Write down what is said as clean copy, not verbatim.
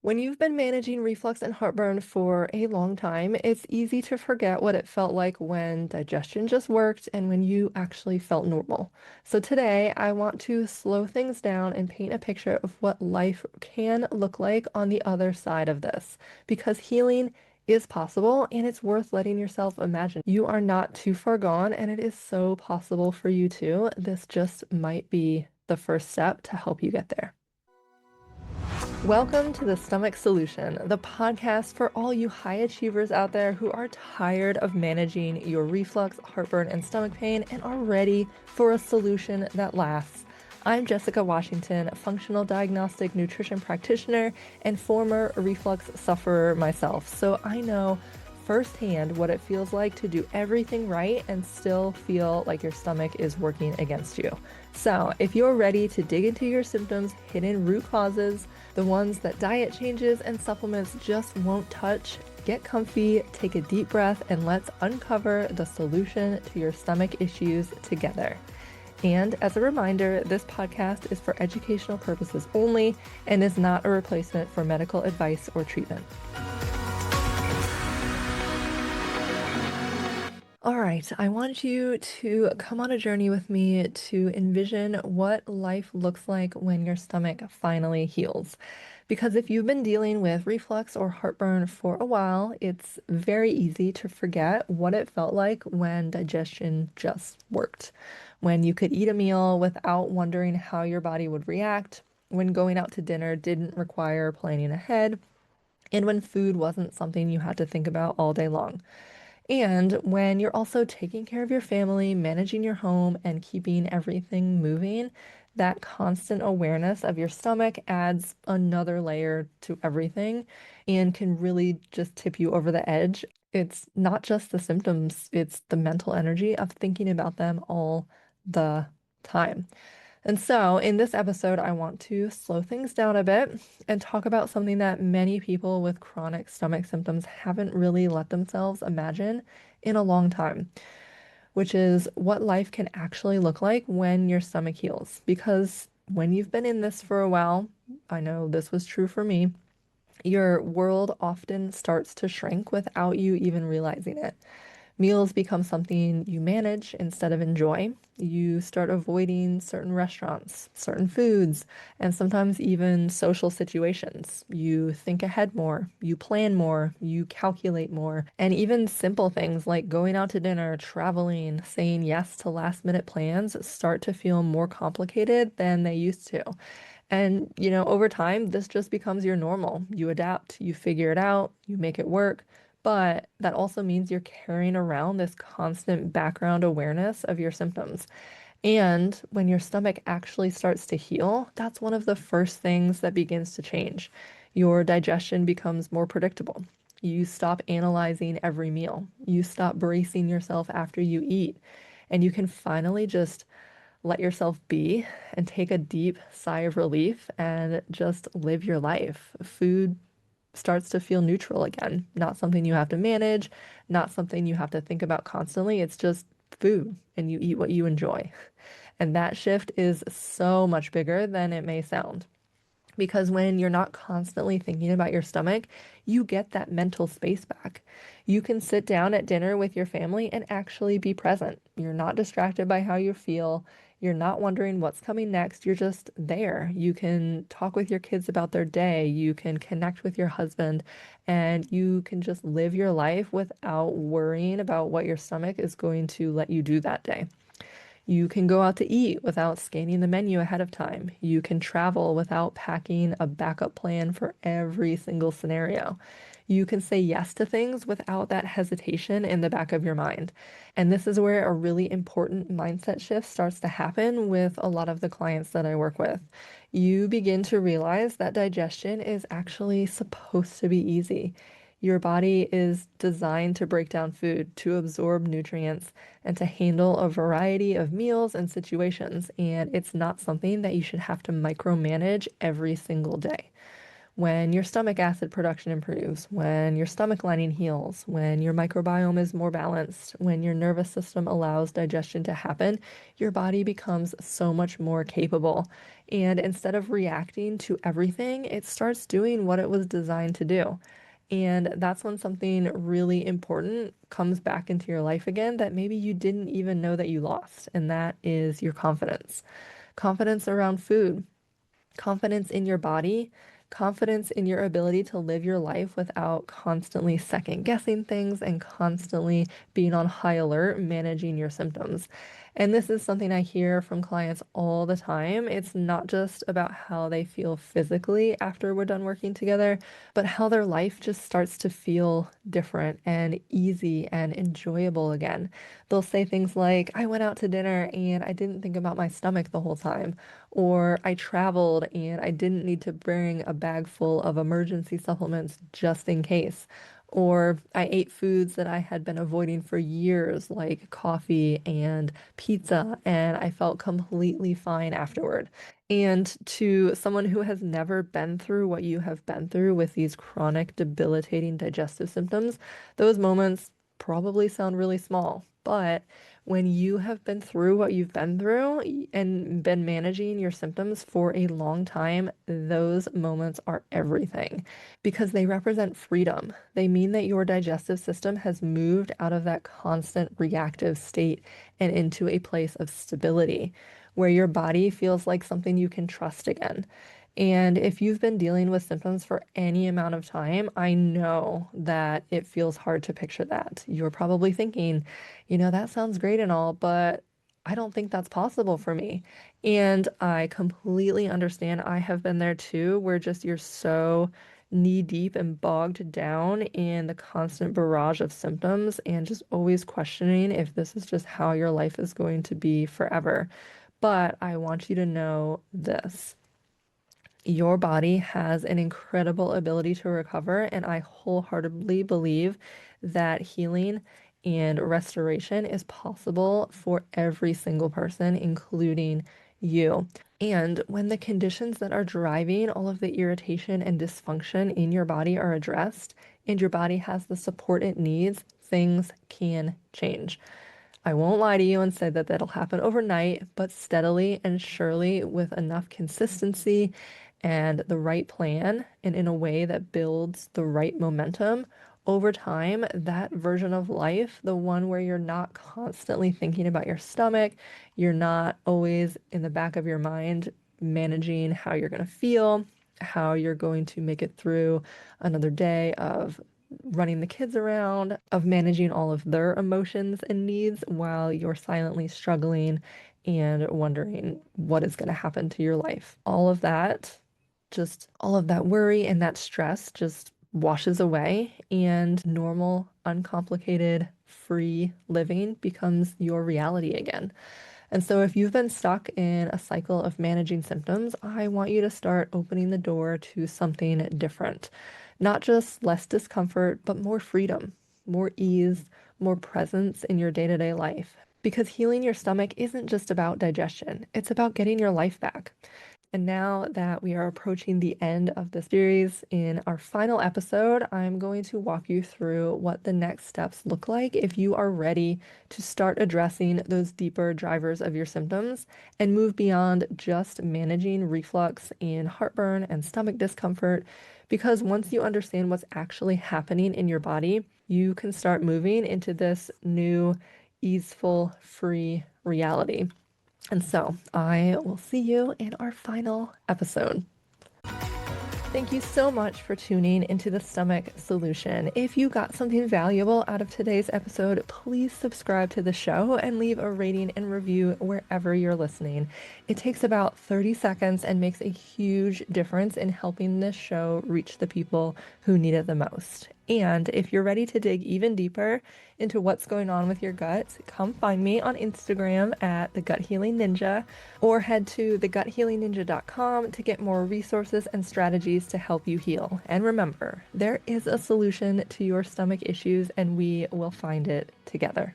When you've been managing reflux and heartburn for a long time, it's easy to forget what it felt like when digestion just worked and when you actually felt normal. So today, I want to slow things down and paint a picture of what life can look like on the other side of this, because healing is possible and it's worth letting yourself imagine. You are not too far gone, and it is so possible for you too. This just might be the first step to help you get there. Welcome to the Stomach Solution, the podcast for all you high achievers out there who are tired of managing your reflux, heartburn, and stomach pain and are ready for a solution that lasts. I'm Jessica Washington, functional diagnostic nutrition practitioner and former reflux sufferer myself. So I know firsthand what it feels like to do everything right and still feel like your stomach is working against you. So, if you're ready to dig into your symptoms, hidden root causes, the ones that diet changes and supplements just won't touch, get comfy, take a deep breath, and let's uncover the solution to your stomach issues together. And as a reminder, this podcast is for educational purposes only and is not a replacement for medical advice or treatment. All right, I want you to come on a journey with me to envision what life looks like when your stomach finally heals. Because if you've been dealing with reflux or heartburn for a while, it's very easy to forget what it felt like when digestion just worked. When you could eat a meal without wondering how your body would react, when going out to dinner didn't require planning ahead, and when food wasn't something you had to think about all day long. And when you're also taking care of your family, managing your home, and keeping everything moving, that constant awareness of your stomach adds another layer to everything and can really just tip you over the edge. It's not just the symptoms, it's the mental energy of thinking about them all the time. And so, in this episode, I want to slow things down a bit and talk about something that many people with chronic stomach symptoms haven't really let themselves imagine in a long time, which is what life can actually look like when your stomach heals. Because when you've been in this for a while, I know this was true for me, your world often starts to shrink without you even realizing it. Meals become something you manage instead of enjoy. You start avoiding certain restaurants, certain foods, and sometimes even social situations. You think ahead more, you plan more, you calculate more, and even simple things like going out to dinner, traveling, saying yes to last minute plans start to feel more complicated than they used to. And, over time, this just becomes your normal. You adapt, you figure it out, you make it work. But that also means you're carrying around this constant background awareness of your symptoms. And when your stomach actually starts to heal, that's one of the first things that begins to change. Your digestion becomes more predictable. You stop analyzing every meal. You stop bracing yourself after you eat. And you can finally just let yourself be and take a deep sigh of relief and just live your life. Food starts to feel neutral again, not something you have to manage, not something you have to think about constantly. It's just food and you eat what you enjoy. And that shift is so much bigger than it may sound. Because when you're not constantly thinking about your stomach, you get that mental space back. You can sit down at dinner with your family and actually be present. You're not distracted by how you feel. You're not wondering what's coming next. You're just there. You can talk with your kids about their day. You can connect with your husband, and you can just live your life without worrying about what your stomach is going to let you do that day. You can go out to eat without scanning the menu ahead of time. You can travel without packing a backup plan for every single scenario. You can say yes to things without that hesitation in the back of your mind. And this is where a really important mindset shift starts to happen with a lot of the clients that I work with. You begin to realize that digestion is actually supposed to be easy. Your body is designed to break down food, to absorb nutrients, and to handle a variety of meals and situations. And it's not something that you should have to micromanage every single day. when your stomach acid production improves, when your stomach lining heals, when your microbiome is more balanced, when your nervous system allows digestion to happen, your body becomes so much more capable. And instead of reacting to everything, it starts doing what it was designed to do. And that's when something really important comes back into your life again that maybe you didn't even know that you lost, and that is your confidence. Confidence around food, confidence in your body, confidence in your ability to live your life without constantly second guessing things and constantly being on high alert, managing your symptoms. And this is something I hear from clients all the time. It's not just about how they feel physically after we're done working together, but how their life just starts to feel different and easy and enjoyable again. They'll say things like, I went out to dinner and I didn't think about my stomach the whole time. Or I traveled and I didn't need to bring a bag full of emergency supplements just in case. Or I ate foods that I had been avoiding for years, like coffee and pizza, and I felt completely fine afterward. And to someone who has never been through what you have been through with these chronic, debilitating digestive symptoms, those moments probably sound really small. But when you have been through what you've been through and been managing your symptoms for a long time, those moments are everything because they represent freedom. They mean that your digestive system has moved out of that constant reactive state and into a place of stability where your body feels like something you can trust again. And if you've been dealing with symptoms for any amount of time, I know that it feels hard to picture that. You're probably thinking, that sounds great and all, but I don't think that's possible for me. And I completely understand. I have been there too, where just you're so knee deep and bogged down in the constant barrage of symptoms and just always questioning if this is just how your life is going to be forever. But I want you to know this. Your body has an incredible ability to recover, and I wholeheartedly believe that healing and restoration is possible for every single person, including you. And when the conditions that are driving all of the irritation and dysfunction in your body are addressed, and your body has the support it needs, things can change. I won't lie to you and say that that'll happen overnight, but steadily and surely with enough consistency and the right plan and in a way that builds the right momentum over time, that version of life, the one where you're not constantly thinking about your stomach, you're not always in the back of your mind managing how you're going to feel, how you're going to make it through another day of running the kids around, of managing all of their emotions and needs while you're silently struggling and wondering what is going to happen to your life. All of that worry and that stress just washes away, and normal, uncomplicated, free living becomes your reality again. And so, if you've been stuck in a cycle of managing symptoms, I want you to start opening the door to something different. Not just less discomfort, but more freedom, more ease, more presence in your day-to-day life. Because healing your stomach isn't just about digestion, it's about getting your life back. And now that we are approaching the end of the series, in our final episode, I'm going to walk you through what the next steps look like if you are ready to start addressing those deeper drivers of your symptoms and move beyond just managing reflux and heartburn and stomach discomfort. Because once you understand what's actually happening in your body, you can start moving into this new, easeful, free reality. And so I will see you in our final episode. Thank you so much for tuning into the Stomach Solution. If you got something valuable out of today's episode, please subscribe to the show and leave a rating and review wherever you're listening. It takes about 30 seconds and makes a huge difference in helping this show reach the people who need it the most. And if you're ready to dig even deeper into what's going on with your gut, come find me on Instagram at The Gut Healing Ninja, or head to thegуthealingninja.com to get more resources and strategies to help you heal. And remember, there is a solution to your stomach issues, and we will find it together.